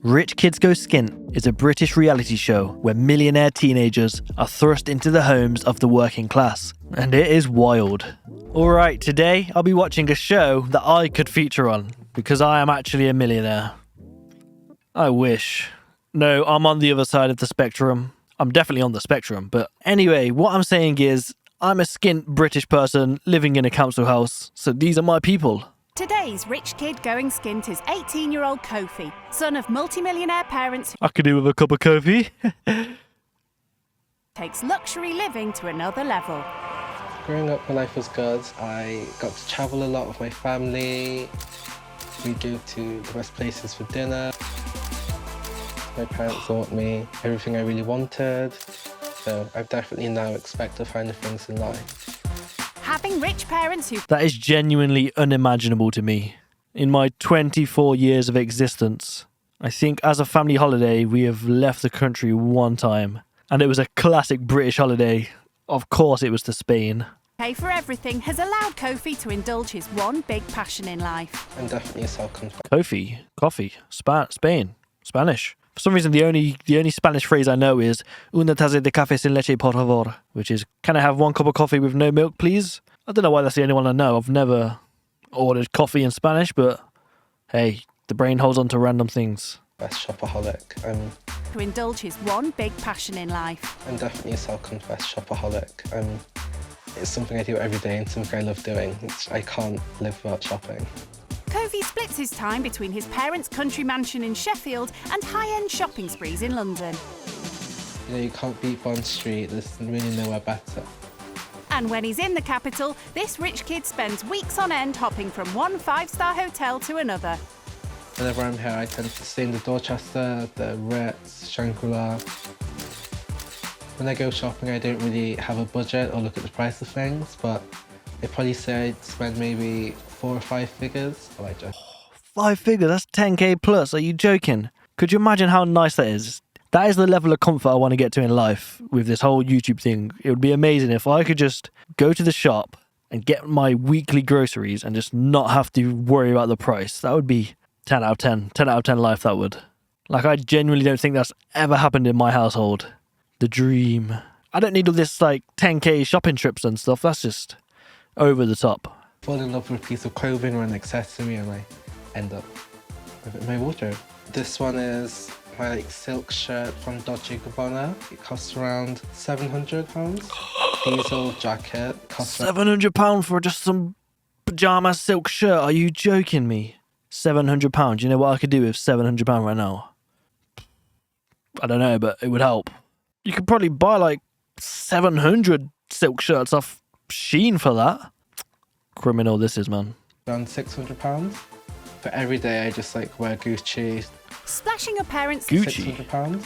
Rich Kids Go Skint is a British reality show where millionaire teenagers are thrust into the homes of the working class, and it is wild. Alright, today I'll be watching a show that I could feature on, because I am actually a millionaire. I wish. No, I'm on the other side of the spectrum. I'm definitely on the spectrum, but anyway, what I'm saying is, I'm a skint British person living in a council house, so these are my people. Today's rich kid going skint is 18-year-old Kofi, son of multimillionaire parents I could do with a cup of Kofi. who takes luxury living to another level. Growing up, my life was good. I got to travel a lot with my family. We go to the best places for dinner. My parents bought me everything I really wanted. So I definitely now expect the finer things in life. Having rich parents who That is genuinely unimaginable to me. In my 24 years of existence, I think as a family holiday, we have left the country one time. And it was a classic British holiday. Of course it was to Spain. pay for everything has allowed Kofi to indulge his one big passion in life. I'm definitely a self-confessed. Kofi, coffee, Spain, Spanish. For some reason, the only Spanish phrase I know is "Una taza de café sin leche, por favor," which is, "Can I have one cup of coffee with no milk, please?" I don't know why that's the only one I know. I've never ordered coffee in Spanish, but hey, the brain holds on to random things. Shopaholic. To indulge his one big passion in life. I'm definitely a self-confessed shopaholic. It's something I do every day and something I love doing. I can't live without shopping. Kofi splits his time between his parents' country mansion in Sheffield and high-end shopping sprees in London. You know, you can't beat Bond Street. There's really nowhere better. And when he's in the capital, this rich kid spends weeks on end hopping from one five-star hotel to another. Whenever I'm here, I tend to stay in the Dorchester, the Ritz, Shangri-La. When I go shopping, I don't really have a budget or look at the price of things, but I'd probably say I'd spend maybe 4 or 5 figures. I like just 5 figures, that's 10k plus. Are you joking? Could you imagine how nice that is? That is the level of comfort I want to get to in life with this whole YouTube thing. It would be amazing if I could just go to the shop and get my weekly groceries and just not have to worry about the price. That would be 10 out of 10. 10 out of 10 life, that would. Like, I genuinely don't think that's ever happened in my household. The dream. I don't need all this, like, 10k shopping trips and stuff. That's just over the top. fall in love with a piece of clothing or an accessory and I end up with it in my wardrobe. This one is my silk shirt from Dolce & Gabbana. It costs around £700. Diesel jacket costs £700 for just some pyjama silk shirt. Are you joking me? £700. You know what I could do with £700 right now? I don't know, but it would help. You could probably buy like 700 silk shirts off Shein for that. Criminal this is, man. around £600. For every day, I just like wear Gucci. Splashing your parents... Gucci? £600.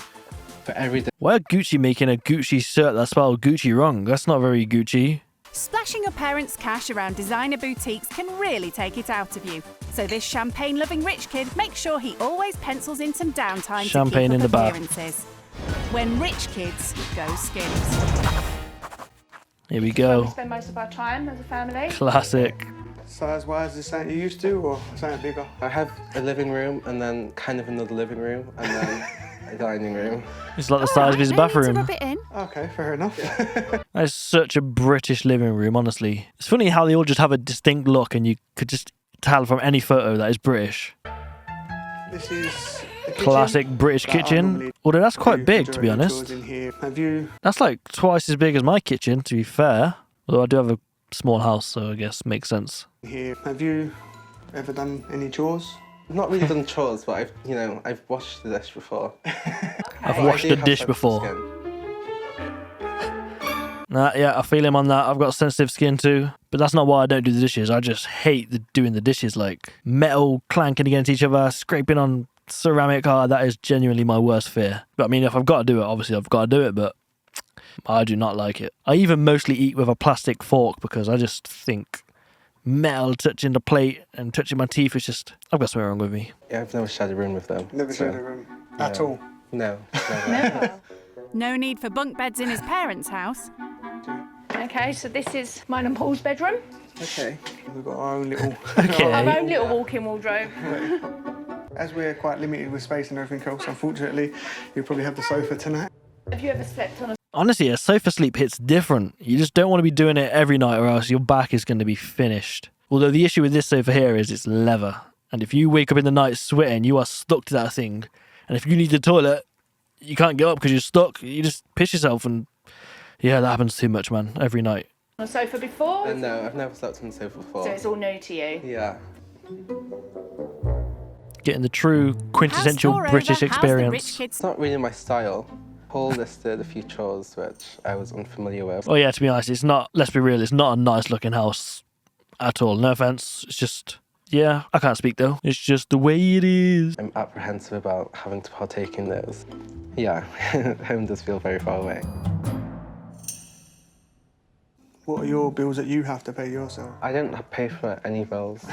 For every day. Why are Gucci making a Gucci shirt that spelled Gucci wrong? That's not very Gucci. Splashing your parents' cash around designer boutiques can really take it out of you. So this champagne-loving rich kid makes sure he always pencils in some downtime Champagne to in keep the up bath. appearances. When rich kids go skint. Here we We go. spend most of our time as a family. Classic. Size-wise, is something you used to, or something bigger? I have a living room and then kind of another living room and then a dining room. It's like the size of his No need to bathroom. rub it in. Okay, fair enough. That is such a British living room, honestly. It's funny how they all just have a distinct look and you could just tell from any photo that is British. This is the kitchen. Classic British that I kitchen. normally Although that's quite do big, to be majority of honest. chores in here. Have you That's like twice as big as my kitchen, to be fair. Although I do have a small house, so I guess makes sense. ever done any chores? Not really done chores, but I've washed the dish before. I've washed the dish before. Yeah, I feel him on that. I've got sensitive skin too. But that's not why I don't do the dishes. I just hate doing the dishes, like metal clanking against each other, scraping on ceramic. That is genuinely my worst fear. But I mean, if I've got to do it, obviously I've got to do it, but I do not like it. I even mostly eat with a plastic fork because I just think metal touching the plate and touching my teeth is just... I've got something wrong with me. Yeah, I've never shared a room with them. Never so- shared a room at all. No. Never. No need for bunk beds in his parents' house. Okay, so this is mine and Paul's bedroom. Okay. We've got our own little. Okay. Our own little walk-in wardrobe. As we're quite limited with space and everything else, unfortunately, you'll probably have the sofa tonight. Have you ever slept on a Honestly, a sofa sleep hits different. You just don't want to be doing it every night or else your back is going to be finished. Although the issue with this sofa here is it's leather. And if you wake up in the night sweating, you are stuck to that thing. And if you need the toilet, you can't get up because you're stuck. You just piss yourself and... yeah, that happens too much, man. Every night. sofa before? No, I've never slept on the sofa before. So it's all new to you? Yeah. Getting the true quintessential British experience. It's not really my style. Paul listed a few chores which I was unfamiliar with. Oh yeah, to be honest, it's not, let's be real, it's not a nice looking house at all. No offense, it's just, yeah, I can't speak though. It's just the way it is. I'm apprehensive about having to partake in those. Yeah, home does feel very far away. What are your bills that you have to pay yourself? I don't pay for any bills.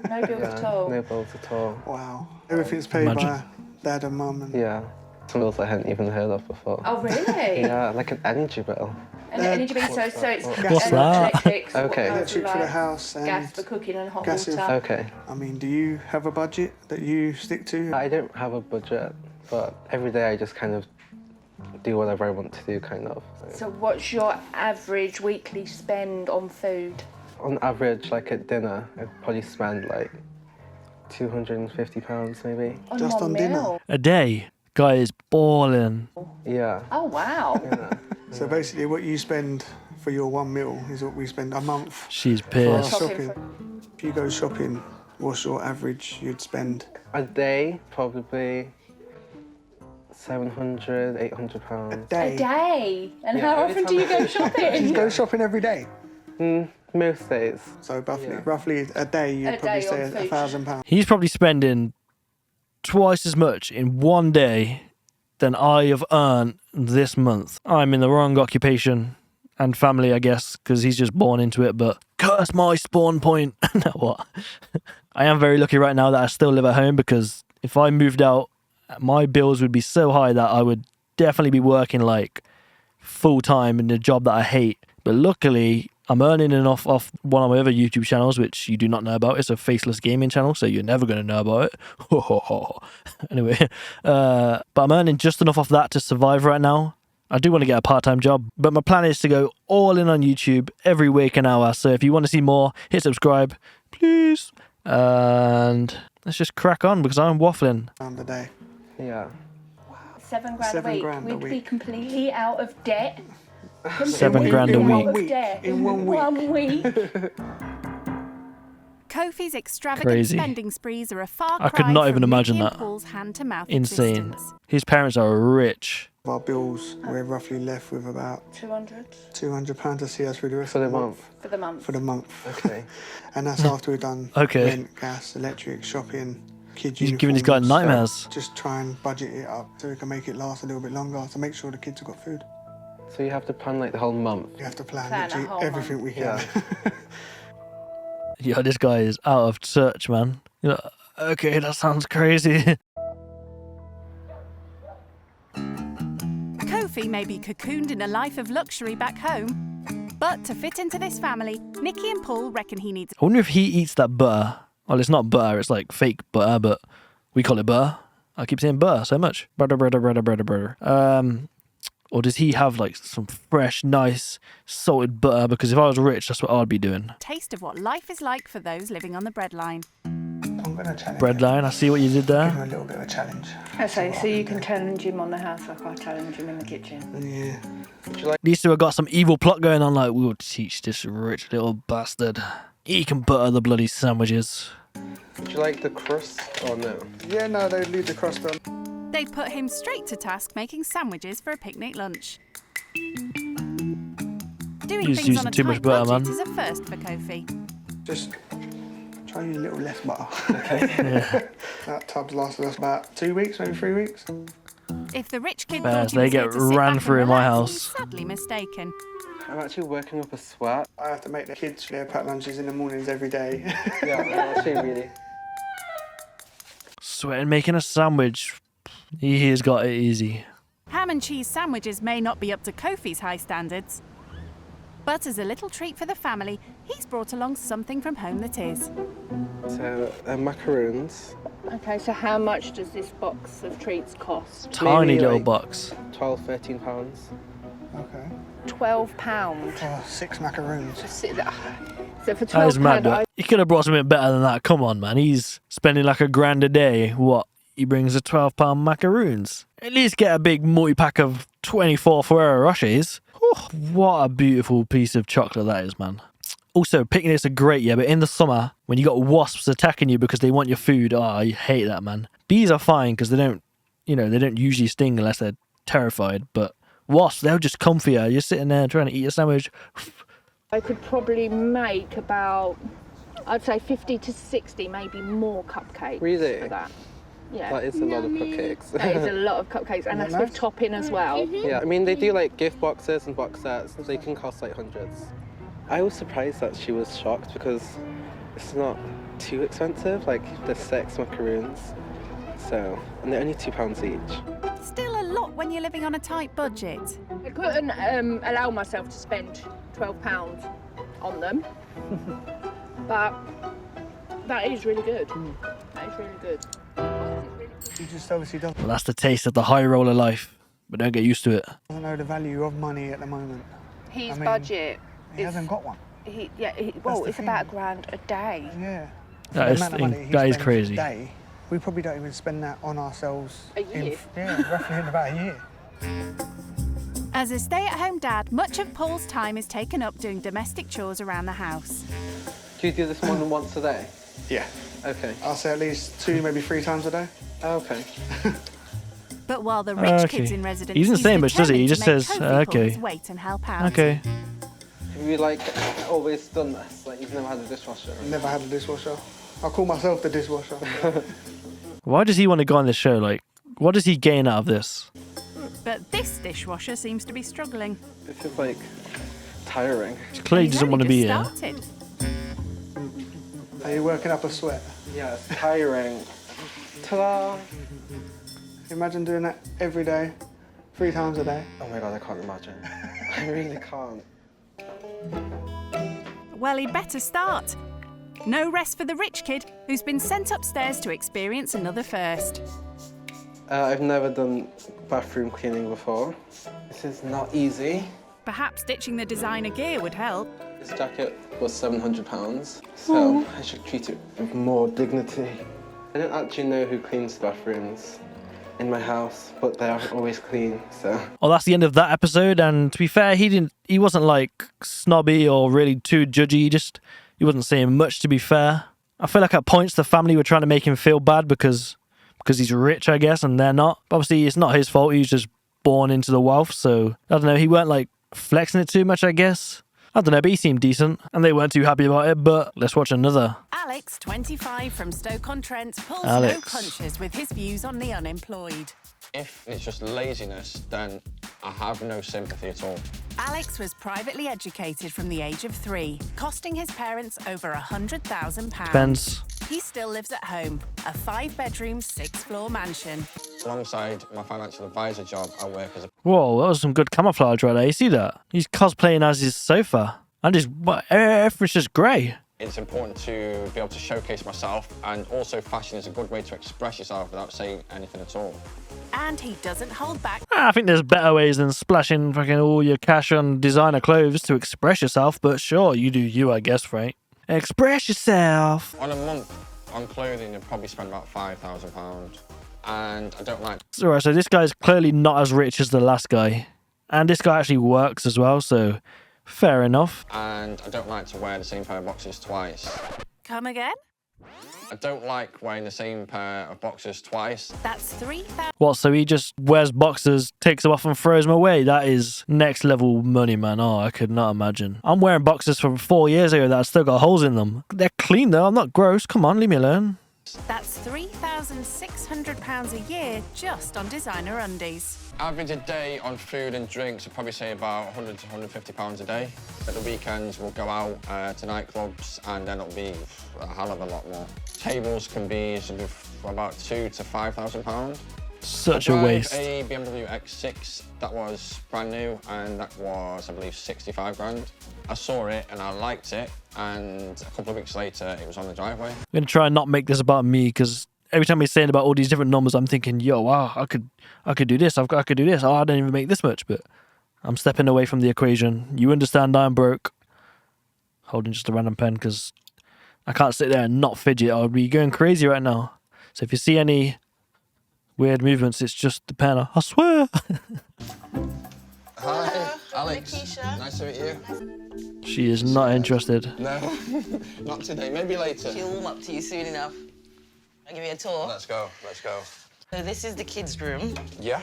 No bills at all? No bills at all. Wow. Everything's paid by Dad and Mum. And... yeah. Some bills I hadn't even heard of before. Oh, really? Yeah, like an energy bill. An energy bill, so it's What's that? electrics, Okay. what Electric for the house and gas for cooking and hot gas water. Okay. I mean, do you have a budget that you stick to? I don't have a budget, but every day I just kind of do whatever I want to do, kind of. So what's your average weekly spend on food? On average, like at dinner, I'd probably spend like £250 maybe. Just one on dinner? meal? A day, guy is balling. Yeah. Oh, wow. Yeah. So basically what you spend for your one meal is what we spend a month She's for pissed. shopping. If you go shopping, what's your average you'd spend? A day, probably £700, £800. A day? A day? And Yeah, how every often do you time go I- shopping? You go shopping every day? Most days. So roughly, Yeah. roughly a day you'd A probably day say on food. £1,000. He's probably spending twice as much in one day than I have earned this month. I'm in the wrong occupation and family, I guess, because he's just born into it, but curse my spawn point. No, what? I am very lucky right now that I still live at home, because if I moved out, my bills would be so high that I would definitely be working like full time in a job that I hate. But luckily, I'm earning enough off one of my other YouTube channels, which you do not know about. It's a faceless gaming channel, so you're never going to know about it. Anyway, but I'm earning just enough off that to survive right now. I do want to get a part-time job, but my plan is to go all in on YouTube every week an hour. So if you want to see more, hit subscribe, please. And let's just crack on, because I'm waffling. Pound a day. Yeah. £7 grand £7 a week. grand a We'd be week. completely out of debt. £7 grand a In week. one week. In 1 week. 1 week. Kofi's extravagant Crazy. spending sprees are a far I could cry not from even imagine Nicky and that. Paul's hand-to-mouth Insane. existence. His parents are rich. Our bills, we're roughly left with about 200 £200 to see us through the rest For of the the month. for the month. For the month. Okay. And that's after we've done Okay. rent, gas, electric, shopping, kids' He's giving this guy uniforms. nightmares. Just try and budget it up so we can make it last a little bit longer to make sure the kids have got food. So you have to plan like the whole month. We have to plan, Plan a literally whole everything we can. Yeah. Yeah, this guy is out of touch, man. You're like, okay, that sounds crazy. Kofi may be cocooned in a life of luxury back home, but to fit into this family, Nicky and Paul reckon he needs I wonder if he eats that butter. Well, it's not butter, it's like fake butter, but we call it butter. I keep saying butter so much. Butter, butter, butter, butter, butter. Or does he have like some fresh, nice, salted butter? Because if I was rich, that's what I'd be doing. a taste of what life is like for those living on the breadline. I'm going to challenge Breadline, I see what you did Give him there. a little bit of a challenge. Okay, so you can challenge him on the house like I challenge him in the kitchen. Yeah. These two have got some evil plot going on, like, we will teach this rich little bastard. He can butter the bloody sandwiches. Would you like the crust or no? Yeah, no, they leave the crust on. They've put him straight to task making sandwiches for a picnic lunch. Doing He's things using on a too tight much butter, budget man. is a first for Kofi. Just try use a little less butter. Yeah. That tub's lasted us about 2 weeks, maybe 3 weeks. If the rich kid Bears, thought he they was here get to sit ran back through and in my relax, house. he's sadly mistaken. I'm actually working up a sweat. I have to make the kids their packed lunches in the mornings every day. Yeah, I'm actually really. Sweating making a sandwich. He has got it easy. Ham and cheese sandwiches may not be up to Kofi's high standards, But as a little treat for the family, he's brought along something from home that is. So, macaroons, Okay, so how much does this box of treats cost? Tiny Maybe little like box. 12, 13 pounds. Okay. £12. For 6 macaroons. So for That is mad. £12, I He could have brought something better than that. Come on, man. He's spending like £1,000 a day. What? He brings a £12 macaroons. At least get a big multi-pack of 24 Ferrero Rochers. Oh, what a beautiful piece of chocolate that is, man. Also, picnics are great, yeah, but in the summer, when you got wasps attacking you because they want your food, oh, I hate that, man. Bees are fine because they don't usually sting unless they're terrified, but wasps, they'll just come for you. You're sitting there trying to eat your sandwich. could probably make about, I'd say 50 to 60, maybe more cupcakes Really? for that. Yeah. That is a lot of cupcakes. That is a lot of cupcakes, and that's with topping as well. Yeah, I mean, they do like gift boxes and box sets. They can cost like hundreds. I was surprised that she was shocked because it's not too expensive. Like, there's 6 macaroons. So, and they're only £2 each. Still a lot when you're living on a tight budget. I couldn't allow myself to spend £12 on them, but that is really good. That is really good. He just obviously Well, that's the taste of the high roller life, but don't get used to it. doesn't know the value of money at the moment. His I mean, budget He is, hasn't got one. well, the it's thing. about £1,000 a day. Yeah. That For the is amount of money he that is spends crazy. a day, we probably don't even spend that on ourselves. A year? Roughly in about a year. As a stay-at-home dad, much of Paul's time is taken up doing domestic chores around the house. Do you do this more than once a day? Yeah. Okay. I'll say at least 2, maybe 3 times a day. Okay. But while the rich Okay. kids in residence, He doesn't he's say much, does he? He determined just to says, make Kofi pull okay. his weight and help out. Okay. Have you like always done this? Like, you've never had a dishwasher? Never had a dishwasher. I call myself the dishwasher. Why does he want to go on this show? Like, what does he gain out of this? But this dishwasher seems to be struggling. This is like tiring. He clearly He's doesn't want to only be here. just started. Are you working up a sweat? Yeah, it's tiring. Ta-da! Imagine doing that every day, 3 times a day. Oh my god, I can't imagine. I really can't. Well, he'd better start. No rest for the rich kid, who's been sent upstairs to experience another first. I've never done bathroom cleaning before. This is not easy. Perhaps ditching the designer gear would help. This jacket was £700, so I should treat it with more dignity. I don't actually know who cleans the bathrooms in my house, but they're always clean, so. Well, that's the end of that episode. And to be fair, he wasn't like snobby or really too judgy. He wasn't saying much, to be fair. I feel like at points the family were trying to make him feel bad because he's rich, I guess, and they're not. But obviously, it's not his fault. He's just born into the wealth. So I don't know. He weren't like flexing it too much, I guess. I don't know, but he seemed decent, and they weren't too happy about it. But let's watch another. Alex, 25, from Stoke-on-Trent, pulls Alex. no punches with his views on the unemployed. If it's just laziness, then I have no sympathy at all. Alex was privately educated from the age of 3, costing his parents over £100,000. Depends. He still lives at home, a 5-bedroom, 6-floor mansion. Alongside my financial advisor job, I work as a Whoa, that was some good camouflage right there. You see that? He's cosplaying as his sofa. And everything's just grey. It's important to be able to showcase myself, and also fashion is a good way to express yourself without saying anything at all. And he doesn't hold back. I think there's better ways than splashing fucking all your cash on designer clothes to express yourself, but sure, you do you, I guess, right? Express yourself. On a month on clothing, I'd probably spend about £5,000. And I don't like Alright, so this guy's clearly not as rich as the last guy. And this guy actually works as well, so fair enough. to wear the same pair of boxers twice. Come again? I don't like wearing the same pair of boxers twice. That's 3,000. What, so he just wears boxers, takes them off and throws them away? That is next level money, man. Oh, I could not imagine. I'm wearing boxers from 4 years ago that have still got holes in them. They're clean though, I'm not gross. Come on, leave me alone. That's £3,600 a year just on designer undies. Average a day on food and drinks, I'd probably say about £100 to £150 a day. At the weekends, we'll go out to nightclubs, and then it'll be a hell of a lot more. Tables can be sort of about £2,000 to £5,000. Such a I waste. drive a BMW X6 that was brand new, and that was, I believe, 65 grand. I saw it and I liked it, and a couple of weeks later, it was on the driveway. I'm gonna try and not make this about me because every time he's saying about all these different numbers, I'm thinking, yo, wow, I could do this. I could do this. Oh, I don't even make this much, but I'm stepping away from the equation. You understand I'm broke. Holding just a random pen because I can't sit there and not fidget. I'll be going crazy right now. So if you see any weird movements, it's just the pen. I swear. Hi, Alex. Lakeisha. Nice to meet you. She is not interested. No, not today. Maybe later. She'll warm up to you soon enough. I'll give you a tour. Let's go. Let's go. So this is the kids' room. Yeah.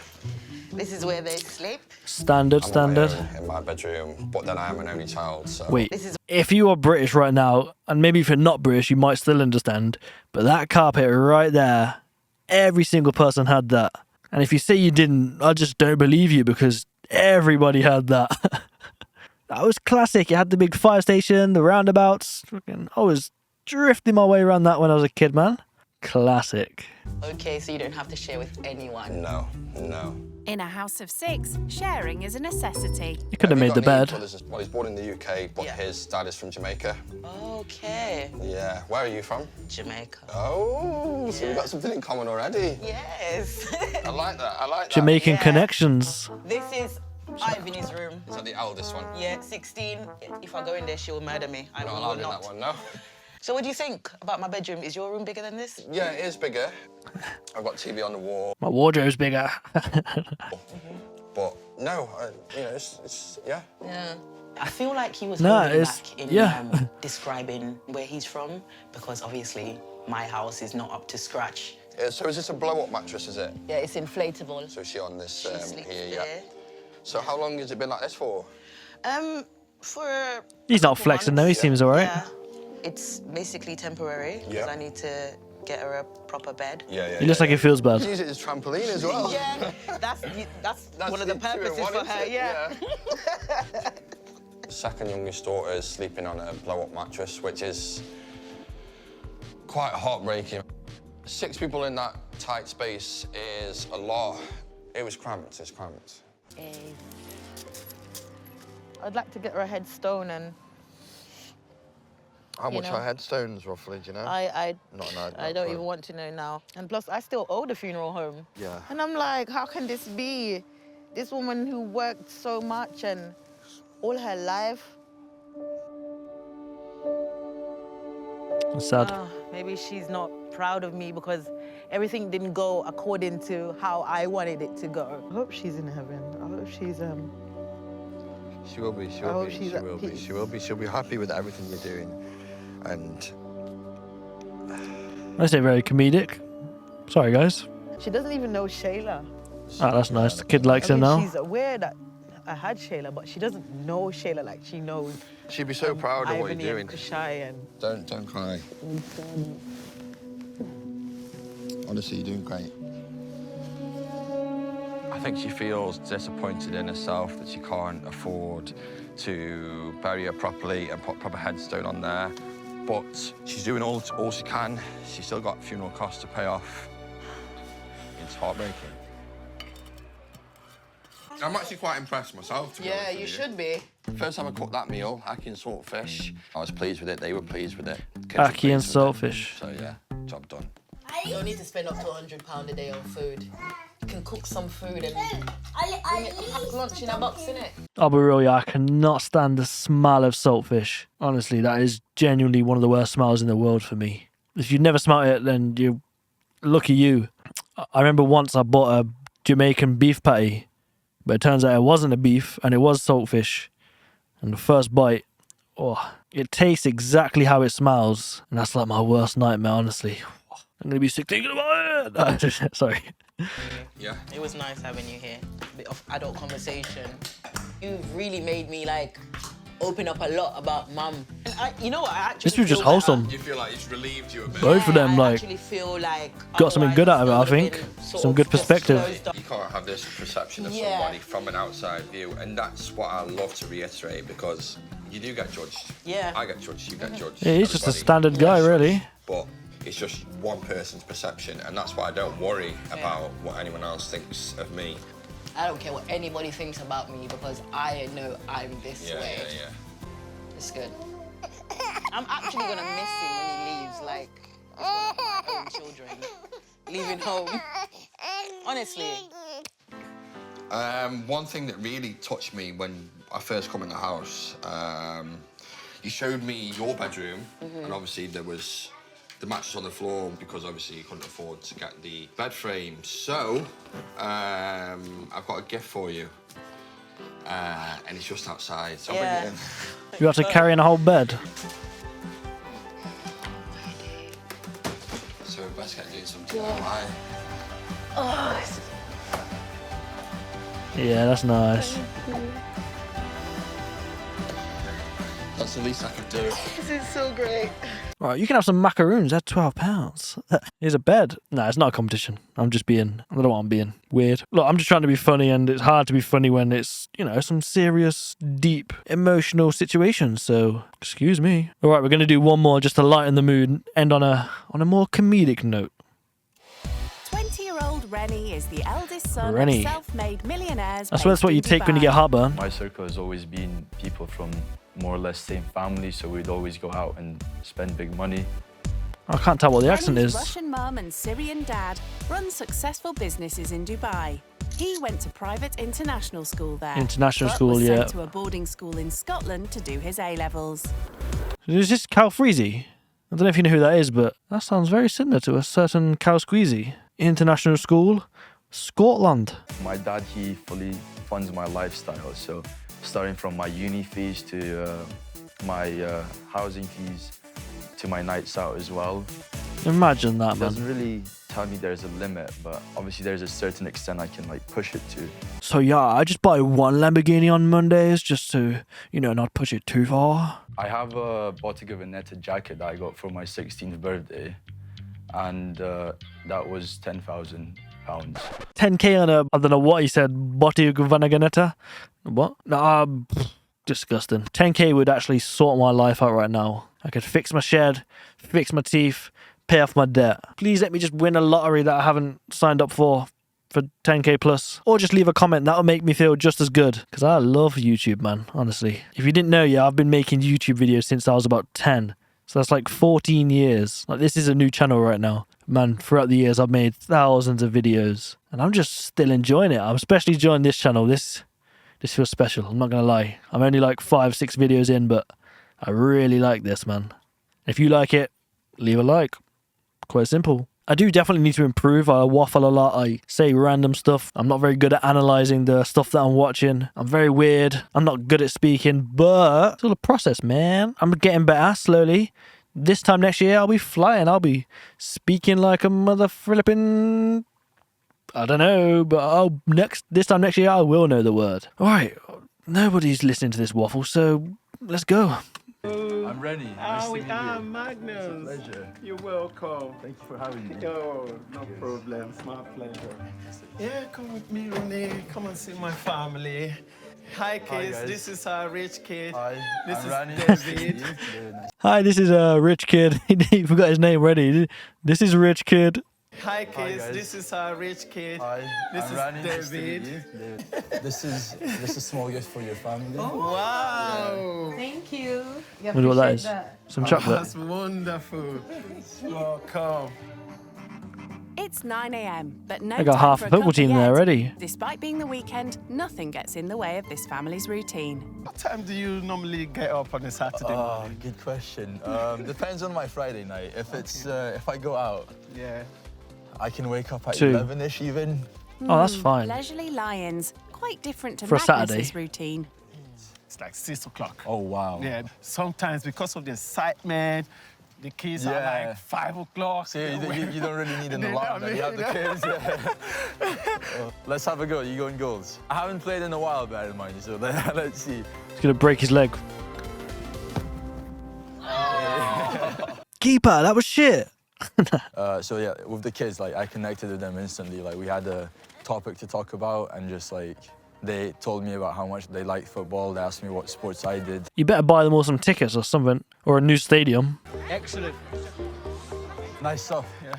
This is where they sleep. Standard. In my bedroom, but then I am an only child, so. Wait, This is if you are British right now, and maybe if you're not British, you might still understand, but that carpet right there, every single person had that. And if you say you didn't, I just don't believe you because everybody had that. That was classic. It had the big fire station, the roundabouts. I was drifting my way around that when I was a kid, man. Classic. okay, so you don't have to share with anyone. No, no. In a house of 6, sharing is a necessity. You could have made the bed. Well, he's born in the UK, but Yeah. his dad is from Jamaica. Okay, Yeah. Where are you from? Jamaica. Oh, so we've got something in common already. Yes. I like that. I like that. Jamaican Yeah. connections. This is Ivan's room. Is that the eldest one? Yeah, 16. If I go in there, she will murder me. I Not will allowed in not. that one, no. So what do you think about my bedroom? Is your room bigger than this? Yeah, it is bigger. I've got TV on the wall, My wardrobe's bigger. but no, yeah. Yeah. I feel like he was No, holding it's- back in yeah. describing where he's from because obviously my house is not up to scratch. So is this a blow-up mattress, is it? Yeah, it's inflatable. So is she on this She sleeps here, there. yeah. So how long has it been like this for? For He's not couple flexing though, he months. seems alright. Yeah. It's basically temporary because Yeah. I need to get her a proper bed. Yeah. He looks like he feels bad. Use it as trampoline as well. Yeah, that's one of the two in purposes one, for isn't her. it? Yeah. Second youngest daughter is sleeping on a blow-up mattress, which is quite heartbreaking. 6 people in that tight space is a lot. It was cramped, it's cramped. I'd like to get her a headstone and How You much know. are headstones, roughly, do you know? I Not don't even want to know now. And plus, I still owe the funeral home. Yeah. And I'm like, how can this be? This woman who worked so much and all her life. It's sad. Maybe she's not proud of me because everything didn't go according to how I wanted it to go. I hope she's in heaven. I hope she's She will be, she I will hope be, she's she at will be, peace. she will be. She'll be happy with everything you're doing. And I say very comedic. Sorry, guys. She doesn't even know Shayla. Ah, that's nice. The kid likes I him mean, now. she's aware that I had Shayla, but she doesn't know Shayla like she knows she'd be so proud of what Ivany you're and doing. Kushai and Don't cry. Honestly, you're doing great. I think she feels disappointed in herself that she can't afford to bury her properly and put proper headstone on there. But she's doing all she can. She's still got funeral costs to pay off. It's heartbreaking. I'm actually quite impressed myself, to be honest with you. should be. First time I cooked that meal, ackee and saltfish, I was pleased with it. They were pleased with it. Kids were Ackee and pleased with it. saltfish. So yeah, job done. You don't need to spend up to £100 a day on food. You can cook some food and pack lunch in a box, innit? I'll be real, yeah, I cannot stand the smell of saltfish. Honestly, that is genuinely one of the worst smells in the world for me. If you've never smelled it, then you lucky you. I remember once I bought a Jamaican beef patty, but it turns out it wasn't a beef and it was saltfish. And the first bite, oh, it tastes exactly how it smells. And that's like my worst nightmare, honestly. I'm gonna be sick thinking about it. Sorry. Yeah. It was nice having you here. A bit of adult conversation. You've really made me like open up a lot about mum. And you know what? I actually This was just feel like wholesome. You feel like it's relieved you a bit. Both of them, I like, actually feel like got something good out of it, I otherwise think. still would've been sort Some of good just perspective. closed up. You can't have this perception of Yeah. somebody from an outside view, and that's what I love to reiterate because you do get judged. Yeah. I get judged, you get juded. Yeah, he's just a everybody. standard guy, really. But It's just one person's perception, and that's why I don't worry about what anyone else thinks of me. I don't care what anybody thinks about me because I know I'm this way. Yeah. It's good. I'm actually gonna miss him when he leaves, like, it's one of my own children. Leaving home. Honestly. One thing that really touched me when I first come in the house, you showed me your bedroom, and obviously there was the mattress on the floor because obviously you couldn't afford to get the bed frame. So, I've got a gift for you, and it's just outside, so I'll bring it in. You have to carry in a whole bed. So we best get doing something. Why? Yeah, that's nice. That's the least I could do. This is so great. Right, you can have some macaroons. They're £12. Here's a bed. No, it's not a competition. I don't know what I'm being weird. Look, I'm just trying to be funny, and it's hard to be funny when it's, you know, some serious, deep, emotional situations. So, excuse me. All right, we're going to do one more just to lighten the mood, end on a more comedic note. 20-year-old Rennie is the eldest son Rennie. of self-made millionaires. I swear that's what you take when you get heartburn. My circle has always been people from more or less same family, so we'd always go out and spend big money. I can't tell what the accent Rennie's is. Russian mum and Syrian dad run successful businesses in Dubai. He went to private international school there. International but school, was yeah. sent to a boarding school in Scotland to do his A-levels. Is this Cal Freezy? I don't know if you know who that is, but that sounds very similar to a certain Cal Squeezy. International school, Scotland. My dad, he fully funds my lifestyle, so starting from my uni fees to my housing fees to my nights out as well. Imagine that, He man. doesn't really tell me there's a limit, but obviously there's a certain extent I can like push it to. So yeah, I just buy one Lamborghini on Mondays just to, you know, not push it too far. I have a Bottega Veneta jacket that I got for my 16th birthday, and that was £10,000. 10k on a, I don't know what he said, Bottega Veneta. What? Nah, disgusting. 10k would actually sort my life out right now. I could fix my shed, fix my teeth, pay off my debt. Please let me just win a lottery that I haven't signed up for 10k plus. Or just leave a comment, that'll make me feel just as good. Because I love YouTube, man, honestly. If you didn't know, yeah, I've been making YouTube videos since I was about 10. So that's like 14 years. Like, this is a new channel right now. Man, throughout the years, I've made thousands of videos. And I'm just still enjoying it. I'm especially enjoying this channel. This feels special, I'm not going to lie. I'm only like 5-6 videos in, but I really like this, man. If you like it, leave a like. Quite simple. I do definitely need to improve. I waffle a lot. I say random stuff. I'm not very good at analysing the stuff that I'm watching. I'm very weird. I'm not good at speaking, but it's all a process, man. I'm getting better slowly. This time next year, I'll be flying. I'll be speaking like a mother flipping... I don't know, but this time next year, I will know the word. All right, nobody's listening to this waffle, so let's go. I'm Rennie. Nice to meet you. Magnus. It's a pleasure. You're welcome. Thank you for having me. Oh, no problem. It's my pleasure. Yeah, come with me, Renee. Come and see my family. Hi, kids. guys. This is our rich kid. Hi, This I'm is Rennie. David. Nice to meet you. Very nice. Hi, this is a rich kid. He forgot his name already. This is Rich Kid. Hi, kids. guys. This is our rich kid. Hi, This I'm is Rennie. Nice to meet David. you. David. This is a small gift for your family. Wow. Thank you. Wonder what that is. Some chocolate. That's wonderful. Welcome. It's 9 a.m, but no I got time half for a football coffee team there yet. already. Despite being the weekend, nothing gets in the way of this family's routine. What time do you normally get up on a Saturday Oh, morning? good question. Depends on my Friday night. If it's if I go out, Yeah. I can wake up at 2. 11ish even. Oh, that's fine. Leisurely Lions, quite different to For a Magnus's Saturday. routine. It's like 6 o'clock. Oh wow. Yeah, sometimes because of the excitement, the kids are Yeah. like 5 o'clock. So you don't really need an They alarm. don't Then you have the need- kids. Yeah. Let's have a go. You going goals? I haven't played in a while, bear in mind. So let's see. He's gonna break his leg. Keeper, that was shit. So yeah, with the kids, like I connected with them instantly. Like we had a topic to talk about, and just like they told me about how much they liked football. They asked me what sports I did. You better buy them all some tickets or something, or a new stadium. Excellent. Nice stuff. Yeah.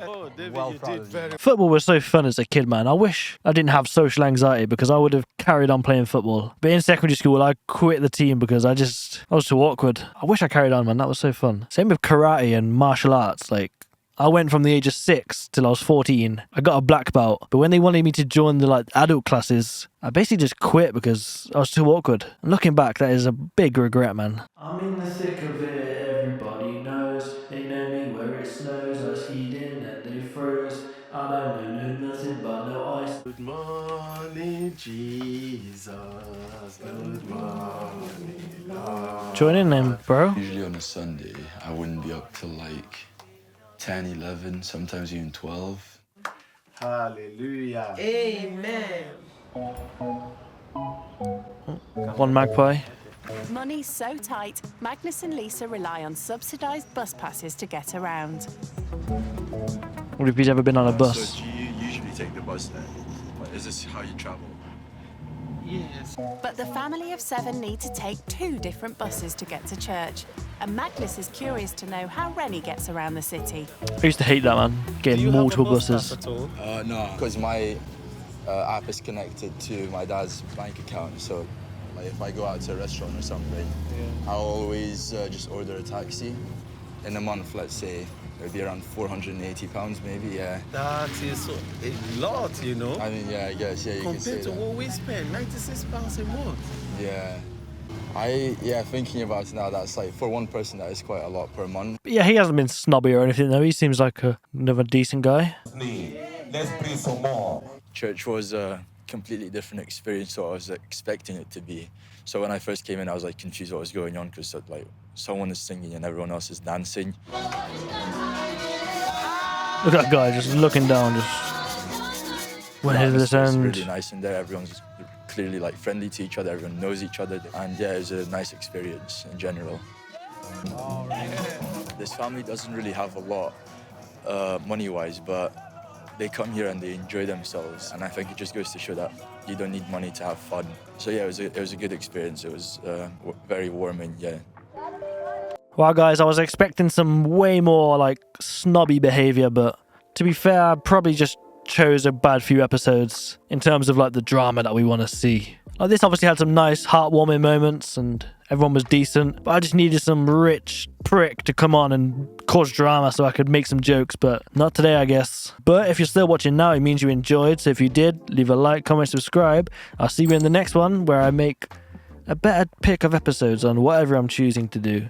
Oh, David, Well you proud did of you. very Football was so fun as a kid, man. I wish I didn't have social anxiety because I would have carried on playing football. But in secondary school, I quit the team because I was too awkward. I wish I carried on, man. That was so fun. Same with karate and martial arts. Like, I went from the age of 6 till I was 14. I got a black belt. But when they wanted me to join the adult classes, I basically just quit because I was too awkward. And looking back, that is a big regret, man. I'm in the thick of it, everybody knows. They know me where it snows. I skied in and they froze. I don't know nothing but no ice. Good morning, Jesus. Good morning, Lord. Join in then, bro. Usually on a Sunday, I wouldn't be up till like 10, 11, sometimes even 12. Hallelujah. Amen. One magpie. Money's so tight, Magnus and Lisa rely on subsidised bus passes to get around. What if you'd ever been on a bus? So do you usually take the bus then? Is this how you travel? Yes. But the family of 7 need to take 2 different buses to get to church. And Magnus is curious to know how Rennie gets around the city. I used to hate that, man. Getting multiple buses. No, because my app is connected to my dad's bank account. So like, if I go out to a restaurant or something, I'll always just order a taxi. In a month, let's say, it'd be around £480 maybe, yeah. That is a lot, you know. I mean, yeah, I guess, yeah, you could say Compared to that. what we spend, £96 a month. Yeah. Thinking about it now, that's like, for one person, that is quite a lot per month. But yeah, he hasn't been snobby or anything, though. He seems like another decent guy. Let's pray for more. Church was a completely different experience to what I was expecting it to be. So when I first came in, I was like confused what was going on because like someone is singing and everyone else is dancing. Look at that guy just looking down, just went into this It's end. really nice in there. Everyone's clearly like friendly to each other. Everyone knows each other, and yeah, it was a nice experience in general. This family doesn't really have a lot money-wise, but they come here and they enjoy themselves, and I think it just goes to show that you don't need money to have fun. So yeah, it was a good experience. It was very warming, yeah. Wow, guys, I was expecting some way more like snobby behavior, but to be fair, I probably just chose a bad few episodes in terms of like the drama that we want to see. Like, this obviously had some nice heartwarming moments and everyone was decent, but I just needed some rich prick to come on and cause drama so I could make some jokes, but not today, I guess. But if you're still watching now, it means you enjoyed, so if you did, leave a like, comment, subscribe. I'll see you in the next one where I make a better pick of episodes on whatever I'm choosing to do.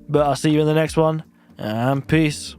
But I'll see you in the next one, and peace.